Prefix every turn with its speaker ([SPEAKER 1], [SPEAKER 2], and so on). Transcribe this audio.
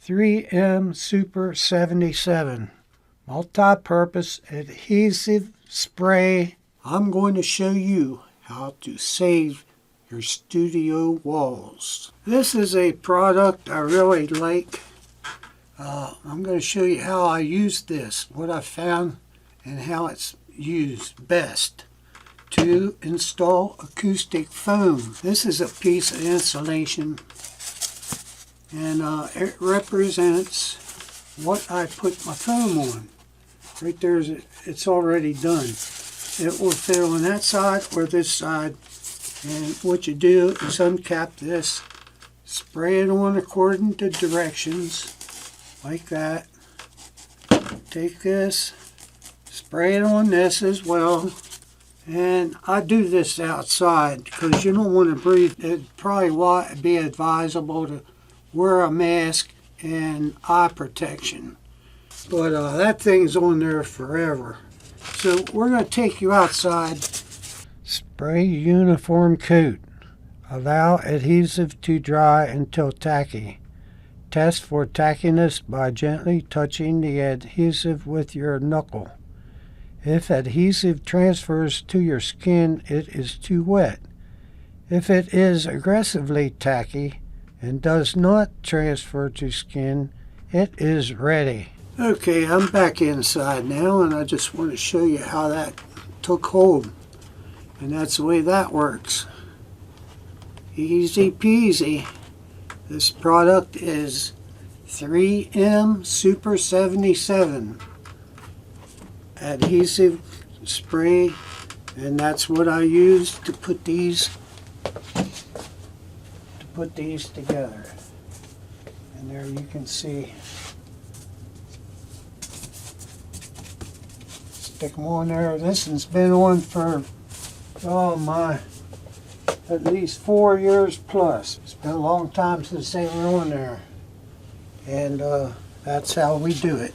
[SPEAKER 1] 3M Super 77 multi-purpose adhesive spray. I'm going to show you how to save your studio walls. This is a product I really like. I'm going to show you how I use this, what I found, and how it's used best to install acoustic foam. This is a piece of insulation, and it represents what I put my foam on. Right there, it's already done. It will fit on that side or this side. And what you do is uncap this, spray it on according to directions, like that. Take this, spray it on this as well. And I do this outside because you don't want to breathe. It'd probably be advisable to wear a mask and eye protection. But that thing's on there forever. So we're going to take you outside. Spray uniform coat. Allow adhesive to dry until tacky. Test for tackiness by gently touching the adhesive with your knuckle. If adhesive transfers to your skin, it is too wet. If it is aggressively tacky and does not transfer to skin, it is ready. Okay, I'm back inside now, and I just want to show you how that took hold. And that's the way that works. Easy peasy. This product is 3M Super 77 adhesive spray, and that's what I use to put these together. And there you can see. Stick them on there. This one's been on for, oh my, at least 4 years plus. It's been a long time since they were on there. And that's how we do it.